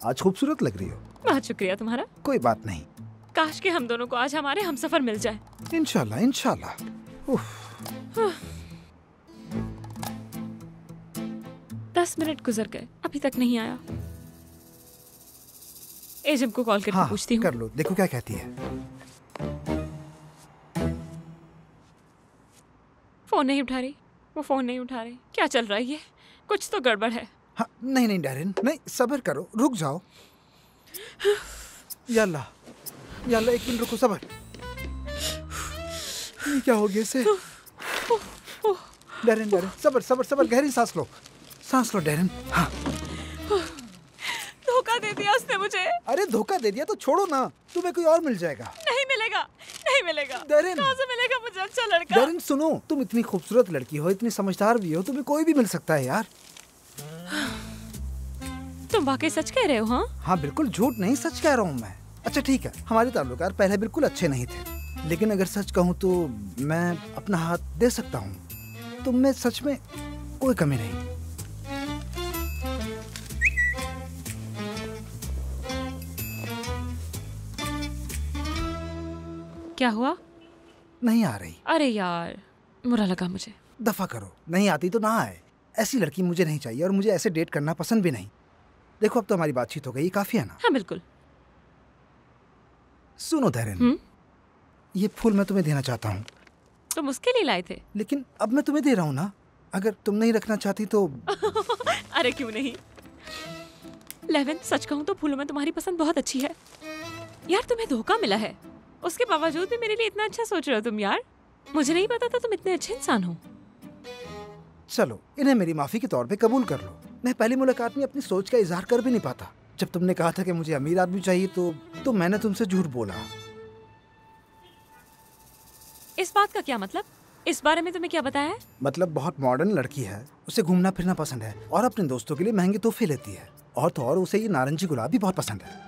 आज खूबसूरत लग रही हो। बहुत शुक्रिया तुम्हारा। कोई बात नहीं। काश के हम दोनों को आज हमारे हमसफर मिल जाए। इंशाल्लाह इंशाल्लाह। 10 मिनट गुजर गए, अभी तक नहीं आया। एजम को कॉल करके पूछती हूँ। कर लो, देखो क्या कहती है। फोन नहीं उठा रही, वो फोन नहीं उठा रही। क्या चल रहा है ये? कुछ तो गड़बड़ है। हाँ, नहीं नहीं डैरिन, नहीं, सब्र करो, रुक जाओ। या अल्लाह 1 मिनट रुको, सब्र। ये क्या हो गया इसे? डैरिन सब्र सब्र सब्र, गहरी सांस लो डैरिन। हाँ। धोखा दे दिया उसने मुझे। अरे धोखा दे दिया तो छोड़ो ना, तुम्हें कोई और मिल जाएगा। नहीं मिलेगा। डैरिन, कहाँ से मिलेगा मुझे अच्छा लड़का? डैरिन सुनो, तुम इतनी खूबसूरत लड़की हो, इतनी समझदार भी हो, तुम्हें कोई भी मिल सकता है यार। तुम वाकई सच कह रहे हो? हाँ हाँ बिल्कुल झूठ नहीं, सच कह रहा हूँ मैं। अच्छा ठीक है, हमारे ताल्लुकात पहले बिल्कुल अच्छे नहीं थे, लेकिन अगर सच कहूँ तो मैं अपना हाथ दे सकता हूँ। तुम में सच में कोई कमी नहीं। क्या हुआ? नहीं आ रही। अरे यार, बुरा लगा मुझे। दफा करो, नहीं आती तो ना आए। ऐसी लड़की मुझे नहीं चाहिए और मुझे ऐसे डेट करना पसंद भी नहीं। देखो अब तो हमारी बातचीत हो गई, काफी है ना? हाँ बिल्कुल। सुनो धैर्य, ये फूल मैं तुम्हें देना चाहता हूँ। तुम उसके लिए लाए थे? लेकिन अब मैं तुम्हें दे रहा हूँ ना, अगर तुम नहीं रखना चाहती तो। अरे क्यों नहीं। लेवन, सच कहूँ तो फूलों में तुम्हारी पसंद बहुत अच्छी है यार। तुम्हें धोखा मिला है, उसके बावजूद भी मेरे लिए इतना अच्छा सोच रहे हो तुम यार। मुझे नहीं पता था तुम इतने अच्छे इंसान हो। चलो इन्हें मेरी माफी के तौर पे कबूल कर लो। मैं पहली मुलाकात में अपनी सोच का इजहार कर भी नहीं पाता। जब तुमने कहा था कि मुझे अमीर आदमी चाहिए तो मैंने तुमसे झूठ बोला। इस बात का क्या मतलब? इस बारे में तुम्हें क्या बताया है? मतलब बहुत मॉडर्न लड़की है, उसे घूमना फिरना पसंद है और अपने दोस्तों के लिए महंगे तोहफे लेती है। और तो और उसे ये नारंगी गुलाब भी बहुत पसंद है।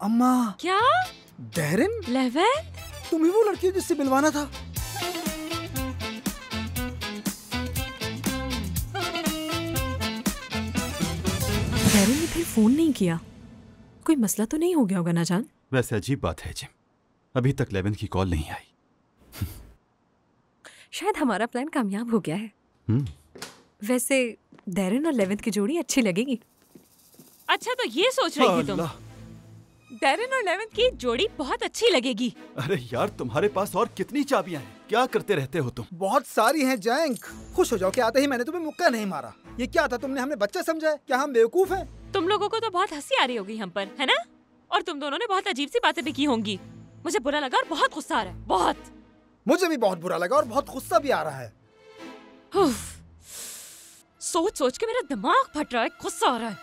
अम्मा। क्या? डैरिन? लेवन? तुम ही वो लड़की हो जिससे मिलवाना था। डैरिन ने फिर फोन नहीं किया। कोई मसला तो नहीं हो गया होगा ना जान? वैसे अजीब बात है जिम, अभी तक लेवन की कॉल नहीं आई। शायद हमारा प्लान कामयाब हो गया है। वैसे डैरिन और लेवन की जोड़ी अच्छी लगेगी। अच्छा तो ये सोच रही थी तुम? डैरिन और लेवन की जोड़ी बहुत अच्छी लगेगी। अरे यार, तुम्हारे पास और कितनी चाबियां हैं? क्या करते रहते हो तुम? बहुत सारी हैं जैंक। खुश हो जाओ कि आते ही मैंने तुम्हें मुक्का नहीं मारा। ये क्या था, तुमने हमें बच्चा समझा है? क्या हम बेवकूफ हैं? तुम लोगों को तो बहुत हंसी आ रही होगी हम पर, है ना? और तुम दोनों ने बहुत अजीब सी बातें भी की होंगी। मुझे बुरा लगा और बहुत गुस्सा आ रहा है, बहुत। मुझे भी बहुत बुरा लगा और बहुत गुस्सा भी आ रहा है। सोच सोच के मेरा दिमाग फट रहा है, गुस्सा आ रहा है।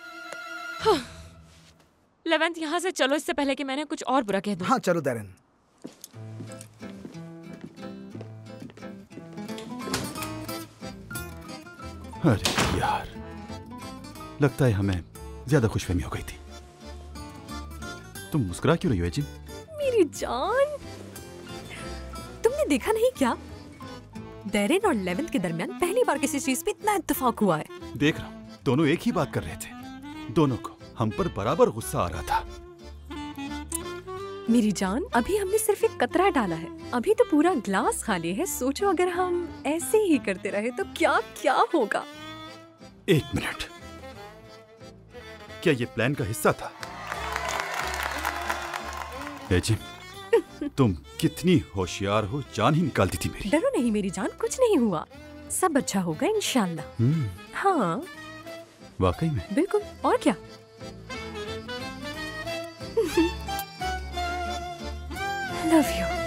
लेवेंथ, यहाँ से चलो इससे पहले कि मैंने कुछ और बुरा कह दूं। हाँ चलो डैरिन। अरे यार, लगता है हमें ज्यादा खुशफहमी हो गई थी। तुम मुस्कुरा क्यों रही हो जिम? मेरी जान, तुमने देखा नहीं क्या? डैरिन और लेवन के दरमियान पहली बार किसी चीज पे इतना इत्तेफाक हुआ है। देख रहा हूँ, दोनों एक ही बात कर रहे थे। दोनों को हम पर बराबर गुस्सा आ रहा था। मेरी जान, अभी हमने सिर्फ एक कतरा डाला है, अभी तो पूरा ग्लास खाली है। सोचो अगर हम ऐसे ही करते रहे तो क्या क्या होगा। 1 मिनट, क्या ये प्लान का हिस्सा था? जिम, तुम कितनी होशियार हो, जान ही निकाल दी थी मेरी। डरो नहीं मेरी जान, कुछ नहीं हुआ, सब अच्छा होगा इंशाल्लाह। हाँ वाकई में? बिल्कुल, और क्या। Love you.